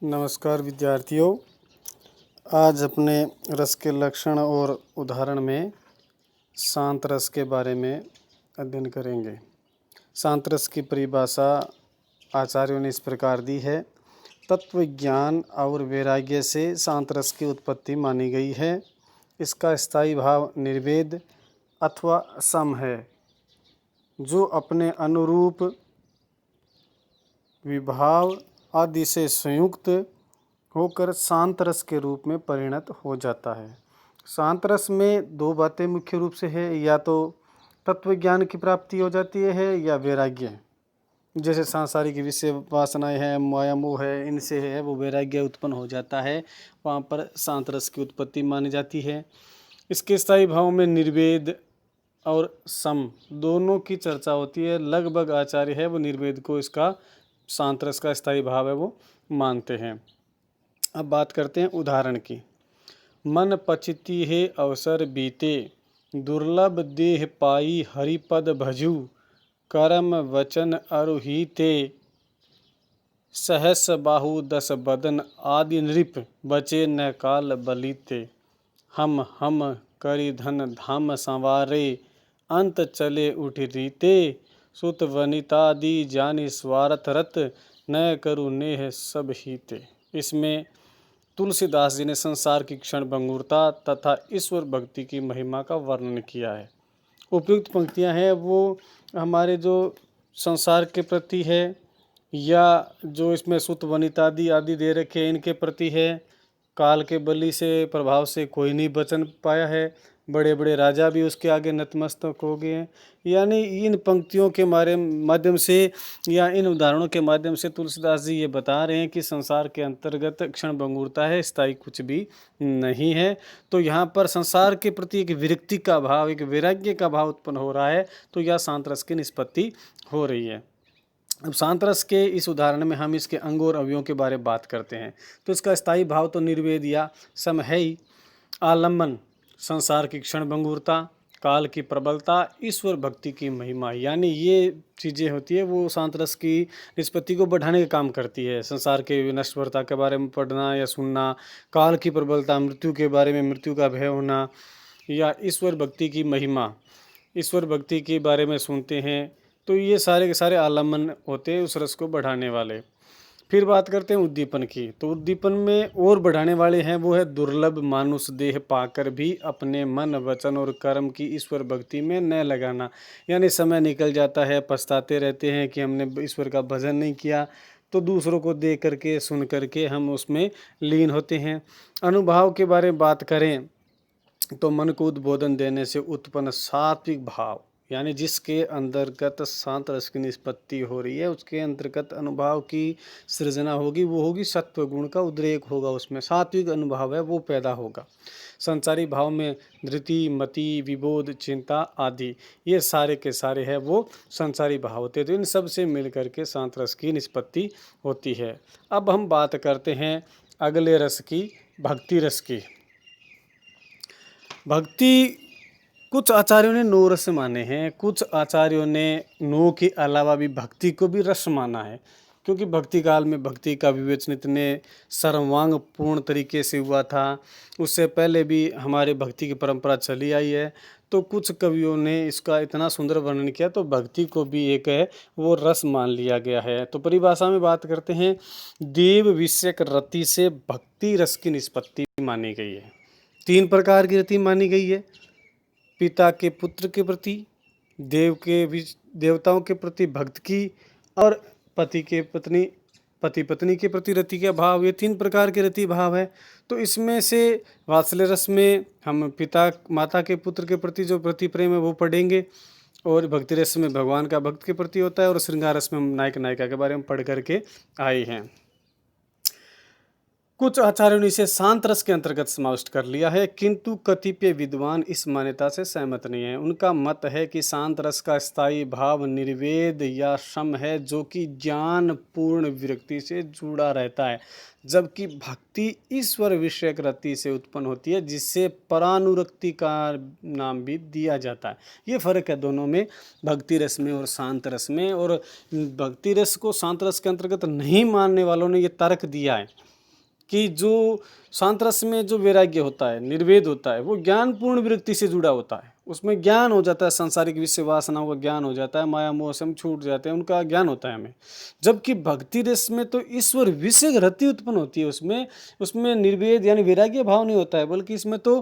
नमस्कार विद्यार्थियों। आज अपने रस के लक्षण और उदाहरण में शांत रस के बारे में अध्ययन करेंगे। शांत रस की परिभाषा आचार्यों ने इस प्रकार दी है। तत्व ज्ञान और वैराग्य से शांत रस की उत्पत्ति मानी गई है। इसका स्थायी भाव निर्वेद अथवा सम है, जो अपने अनुरूप विभाव आदि से संयुक्त होकर शांत रस के रूप में परिणत हो जाता है। शांत रस में दो बातें मुख्य रूप से है, या तो तत्व ज्ञान की प्राप्ति हो जाती है या वैराग्य। जैसे सांसारिक विषय वासनाएं हैं, माया मोह है, इनसे है वो वैराग्य उत्पन्न हो जाता है, वहाँ पर शांत रस की उत्पत्ति मानी जाती है। इसके स्थायी भाव में निर्वेद और सम दोनों की चर्चा होती है। लगभग आचार्य है वो निर्वेद को इसका शांत रस का स्थायी भाव है वो मानते हैं। अब बात करते हैं उदाहरण की। मन पचिति है अवसर बीते, दुर्लभ देह पाई हरिपद भजू, करम वचन अरुहिते, सहस बाहु दस बदन आदि नृप, बचे न काल बलीते। हम करि धन धाम संवारे, अंत चले उठ रीते, सुत वनितादि जानि स्वार्थ रत, न करु नेह सब हीते। इसमें तुलसीदास जी ने संसार की क्षण भंगुरता तथा ईश्वर भक्ति की महिमा का वर्णन किया है। उपयुक्त पंक्तियां हैं वो हमारे जो संसार के प्रति है, या जो इसमें सुत वनितादि आदि दे रखे इनके प्रति है। काल के बली से प्रभाव से कोई नहीं बचन पाया है, बड़े बड़े राजा भी उसके आगे नतमस्तक हो गए हैं। यानी इन पंक्तियों के माध्यम से या इन उदाहरणों के माध्यम से तुलसीदास जी ये बता रहे हैं कि संसार के अंतर्गत क्षण भंगुरता है, स्थायी कुछ भी नहीं है। तो यहाँ पर संसार के प्रति एक विरक्ति का भाव, एक वैराग्य का भाव उत्पन्न हो रहा है, तो यह शांत रस की निष्पत्ति हो रही है। अब शांत रस के इस उदाहरण में हम इसके अंग और अवयवों के बारे में बात करते हैं। तो इसका स्थायी भाव तो निर्वेद या सम है ही। आलम्बन संसार की क्षण भंगुरता, काल की प्रबलता, ईश्वर भक्ति की महिमा, यानी ये चीज़ें होती है वो शांत रस की निष्पत्ति को बढ़ाने का काम करती है। संसार के नश्वरता के बारे में पढ़ना या सुनना, काल की प्रबलता, मृत्यु के बारे में, मृत्यु का भय होना, या ईश्वर भक्ति की महिमा, ईश्वर भक्ति के बारे में सुनते हैं। तो ये सारे के सारे आलम्बन होते हैं उस रस को बढ़ाने वाले। फिर बात करते हैं उद्दीपन की। तो उद्दीपन में और बढ़ाने वाले हैं वो है दुर्लभ मानुष देह पाकर भी अपने मन वचन और कर्म की ईश्वर भक्ति में न लगाना। यानी समय निकल जाता है, पछताते रहते हैं कि हमने ईश्वर का भजन नहीं किया, तो दूसरों को देख करके सुन करके हम उसमें लीन होते हैं। अनुभाव के बारे में बात करें तो मन को उद्बोधन देने से उत्पन्न सात्विक भाव, यानी जिसके अंतर्गत शांत रस की निष्पत्ति हो रही है उसके अंतर्गत अनुभाव की सृजना होगी, वो होगी सत्व गुण का उद्रेक होगा, उसमें सात्विक अनुभाव है वो पैदा होगा। संसारी भाव में धृति, मति, विबोध, चिंता आदि ये सारे के सारे हैं वो संसारी भाव होते हैं। तो इन सब से मिल करके शांत रस की निष्पत्ति होती है। अब हम बात करते हैं अगले रस की, भक्ति रस की। भक्ति कुछ आचार्यों ने 9 रस माने हैं, कुछ आचार्यों ने 9 के अलावा भी भक्ति को भी रस माना है, क्योंकि भक्ति काल में भक्ति का विवेचन इतने सर्वांग पूर्ण तरीके से हुआ था। उससे पहले भी हमारे भक्ति की परंपरा चली आई है। तो कुछ कवियों ने इसका इतना सुंदर वर्णन किया, तो भक्ति को भी एक है वो रस मान लिया गया है। तो परिभाषा में बात करते हैं, देव विषयक रति से भक्ति रस की निष्पत्ति मानी गई है। 3 प्रकार की रति मानी गई है। पिता के पुत्र के प्रति, देवताओं के प्रति भक्त की, और पति पत्नी के प्रति रति का भाव। ये 3 प्रकार के रति भाव है। तो इसमें से वात्सल्य रस में हम पिता माता के पुत्र के प्रति जो प्रति प्रेम है वो पढ़ेंगे, और भक्ति रस में भगवान का भक्त के प्रति होता है, और श्रृंगार रस में हम नायक नायिका के बारे में पढ़ करके आए हैं। कुछ आचार्यों ने इसे शांत रस के अंतर्गत समाविष्ट कर लिया है, किंतु कतिपय विद्वान इस मान्यता से सहमत नहीं है। उनका मत है कि शांत रस का स्थायी भाव निर्वेद या सम है, जो कि ज्ञान पूर्ण विरक्ति से जुड़ा रहता है, जबकि भक्ति ईश्वर विषयक रति से उत्पन्न होती है, जिससे परानुरक्ति का नाम भी दिया जाता है। ये फर्क है दोनों में, भक्ति रस में और शांत रस में। और भक्ति रस को शांत रस के अंतर्गत नहीं मानने वालों ने ये तर्क दिया है कि जो शांत रस में जो वैराग्य होता है, निर्वेद होता है, वो ज्ञानपूर्ण वृत्ति से जुड़ा होता है। उसमें ज्ञान हो जाता है, सांसारिक विषय वासनाओं का ज्ञान हो जाता है, माया मोह से हम छूट जाते हैं, उनका ज्ञान होता है हमें। जबकि भक्ति रस में तो ईश्वर विषय रति उत्पन्न होती है, उसमें उसमें निर्वेद यानी वैराग्य भाव नहीं होता है, बल्कि इसमें तो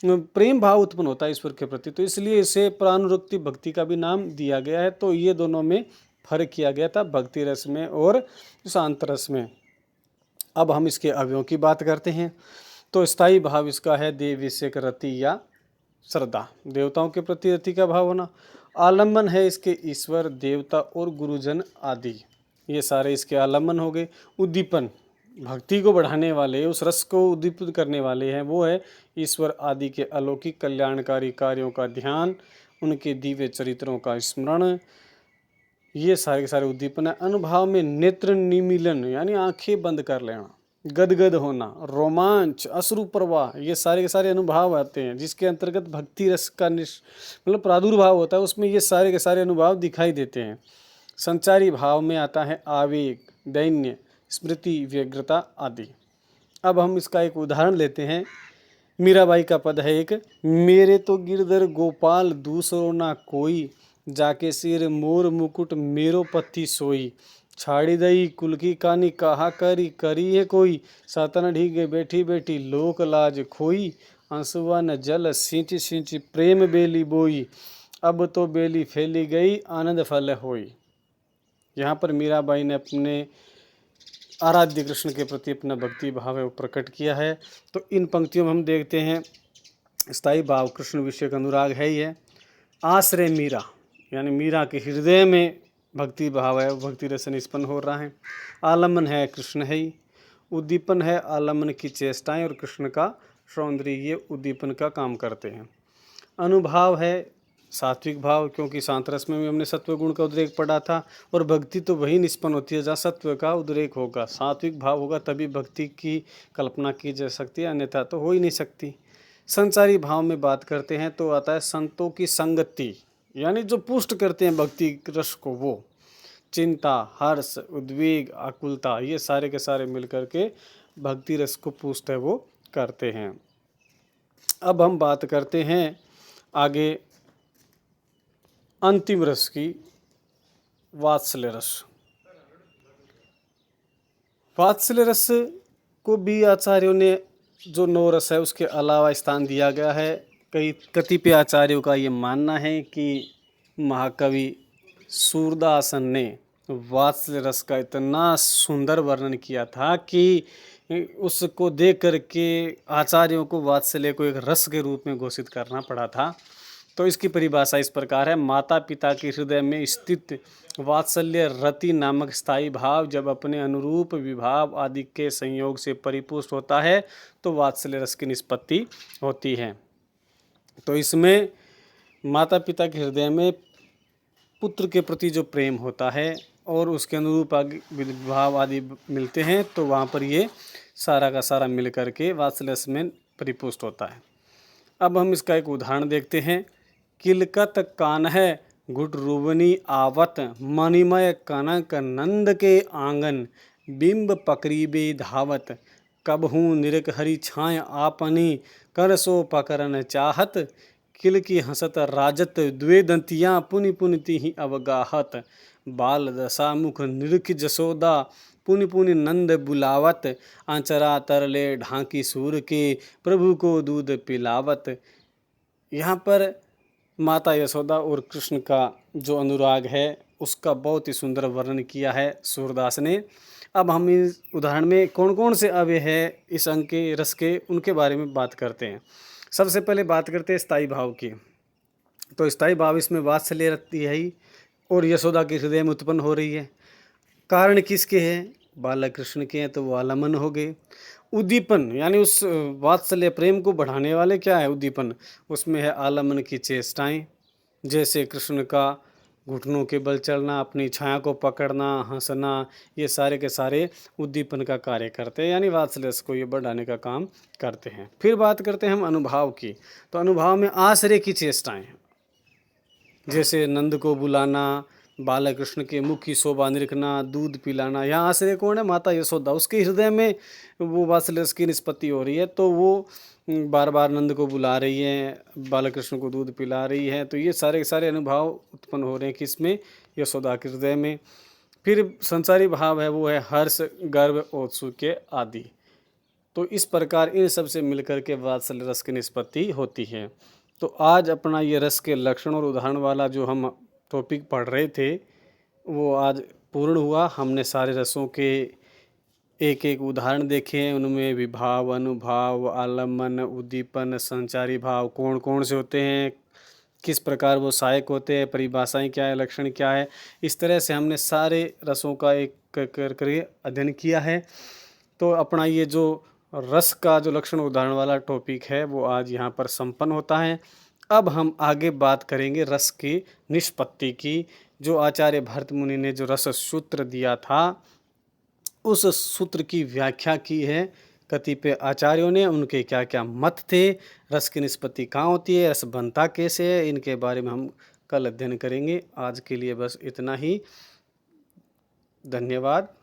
प्रेम भाव उत्पन्न होता है ईश्वर के प्रति। तो इसलिए इसे प्रानुरक्ति भक्ति का भी नाम दिया गया है। तो ये दोनों में फर्क किया गया था, भक्ति रस में और शांत रस में। अब हम इसके अवयवों की बात करते हैं। तो स्थायी भाव इसका है देव विषयक रति या श्रद्धा, देवताओं के प्रति रति का भाव होना। आलम्बन है इसके ईश्वर, देवता और गुरुजन आदि, ये सारे इसके आलम्बन हो गए। उद्दीपन, भक्ति को बढ़ाने वाले, उस रस को उद्दीपित करने वाले हैं, वो है ईश्वर आदि के अलौकिक कल्याणकारी कार्यों का ध्यान, उनके दिव्य चरित्रों का स्मरण, ये सारे के सारे उद्दीपन है। अनुभाव में नेत्र निमीलन यानी आंखें बंद कर लेना, गदगद होना, रोमांच, अश्रु प्रवाह, ये सारे के सारे अनुभाव आते हैं, जिसके अंतर्गत भक्ति रस का मतलब प्रादुर्भाव होता है, उसमें ये सारे के सारे अनुभाव दिखाई देते हैं। संचारी भाव में आता है आवेग, दैन्य, स्मृति, व्यग्रता आदि। अब हम इसका एक उदाहरण लेते हैं। मीराबाई का पद है एक, मेरे तो गिरधर गोपाल दूसरो ना कोई, जाके सिर मोर मुकुट मेरो पत्ती सोई, छाड़ी दई कुल की कानी कहा करी है कोई, सातन ढीगे बैठी बैठी लोक लाज खोई, आंसुआ न जल सींची सींची प्रेम बेली बोई, अब तो बेली फैली गई आनंद फल होई। यहाँ पर मीराबाई ने अपने आराध्य कृष्ण के प्रति अपना भक्ति भाव है वो प्रकट किया है। तो इन पंक्तियों में हम देखते हैं स्थायी भाव कृष्ण विषय का अनुराग है ही है। आश्रय मीरा यानी मीरा के हृदय में भक्ति भाव है, भक्ति रस निष्पन्न हो रहा है। आलम्बन है कृष्ण है ही। उद्दीपन है आलम्बन की चेष्टाएं और कृष्ण का सौंदर्य, ये उद्दीपन का काम करते हैं। अनुभाव है सात्विक भाव, क्योंकि शांत रस में भी हमने सत्व गुण का उद्रेक पढ़ा था, और भक्ति तो वही निष्पन्न होती है जहाँ सत्व का उद्रेक होगा, सात्विक भाव होगा तभी भक्ति की कल्पना की जा सकती है, अन्यथा तो हो ही नहीं सकती। संसारी भाव में बात करते हैं तो आता है संतों की संगति, यानी जो पुष्ट करते हैं भक्ति रस को, वो चिंता, हर्ष, उद्वेग, आकुलता, ये सारे के सारे मिलकर के भक्ति रस को पुष्ट है वो करते हैं। अब हम बात करते हैं आगे अंतिम रस की, वात्सल्य रस। वात्सल्य रस को भी आचार्यों ने जो 9 रस है उसके अलावा स्थान दिया गया है। कतिपय आचार्यों का ये मानना है कि महाकवि सूरदासन ने वात्सल्य रस का इतना सुंदर वर्णन किया था कि उसको देख करके आचार्यों को वात्सल्य को एक रस के रूप में घोषित करना पड़ा था। तो इसकी परिभाषा इस प्रकार है, माता पिता के हृदय में स्थित वात्सल्य रति नामक स्थायी भाव जब अपने अनुरूप विभाव आदि के संयोग से परिपुष्ट होता है तो वात्सल्य रस की निष्पत्ति होती है। तो इसमें माता पिता के हृदय में पुत्र के प्रति जो प्रेम होता है और उसके अनुरूप विभाव आदि मिलते हैं तो वहाँ पर ये सारा का सारा मिल करके वात्सल्य रस में परिपुष्ट होता है। अब हम इसका एक उदाहरण देखते हैं। किलकत कान है गुट रूबनी आवत, मणिमय कनक नंद के आंगन, बिंब पकरीबे धावत, कबहू निरक हरि छाय आपनी, कर सो पकरन चाहत, किल की हंसत राजत द्वे दंतियाँ पुनि पुनि तिहि अवगाहत, बाल दशा मुख निरख जसोदा, पुनि पुनि नंद बुलावत, आंचरा तरले ढांकी सूर के, प्रभु को दूध पिलावत। यहाँ पर माता यशोदा और कृष्ण का जो अनुराग है उसका बहुत ही सुंदर वर्णन किया है सूरदास ने। अब हम इस उदाहरण में कौन कौन से अवयव है इस अंग के रस के, उनके बारे में बात करते हैं। सबसे पहले बात करते हैं स्थायी भाव की। तो स्थायी भाव इसमें वात्सल्य रति है ही और यशोदा के हृदय में उत्पन्न हो रही है। कारण किसके हैं? बालक कृष्ण के हैं, तो वो आलमन हो गए। उद्दीपन यानी उस वात्सल्य प्रेम को बढ़ाने वाले क्या है? उद्दीपन, उसमें है आलमन की चेष्टाएं, जैसे कृष्ण का घुटनों के बल चलना, अपनी छाया को पकड़ना, हंसना, ये सारे के सारे उद्दीपन का कार्य करते हैं, यानी वात्सल्य को ये बढ़ाने का काम करते हैं। फिर बात करते हैं हम अनुभव की। तो अनुभव में आश्रय की चेष्टाएं, जैसे नंद को बुलाना, बालक कृष्ण के मुख की शोभा निरखना, दूध पिलाना। यहाँ आश्रय कौन है? माता यशोदा। उसके हृदय में वो वात्सल्य रस की निष्पत्ति हो रही है, तो वो बार बार नंद को बुला रही है, बालक कृष्ण को दूध पिला रही है। तो ये सारे के सारे अनुभव उत्पन्न हो रहे हैं किसमें? यशोदा के हृदय में। फिर संसारी भाव है, वो है हर्ष, गर्व, औत्सुक्य आदि। तो इस प्रकार इन सब से मिलकर के वात्सल्य रस की निष्पत्ति होती है। तो आज अपना ये रस के लक्षण और उदाहरण वाला जो हम टॉपिक पढ़ रहे थे, वो आज पूर्ण हुआ। हमने सारे रसों के एक एक उदाहरण देखे हैं, उनमें विभाव, अनुभाव, आलम्बन, उद्दीपन, संचारी भाव कौन कौन से होते हैं, किस प्रकार वो सहायक होते हैं, परिभाषाएं क्या है, लक्षण क्या है। इस तरह से हमने सारे रसों का एक करके अध्ययन किया है। तो अपना ये जो रस का जो लक्षण उदाहरण वाला टॉपिक है वो आज यहाँ पर संपन्न होता है। अब हम आगे बात करेंगे रस की निष्पत्ति की। जो आचार्य भरत मुनि ने जो रस सूत्र दिया था, उस सूत्र की व्याख्या की है कतिपय आचार्यों ने। उनके क्या क्या मत थे, रस की निष्पत्ति कहाँ होती है, रस बनता कैसे है, इनके बारे में हम कल अध्ययन करेंगे। आज के लिए बस इतना ही। धन्यवाद।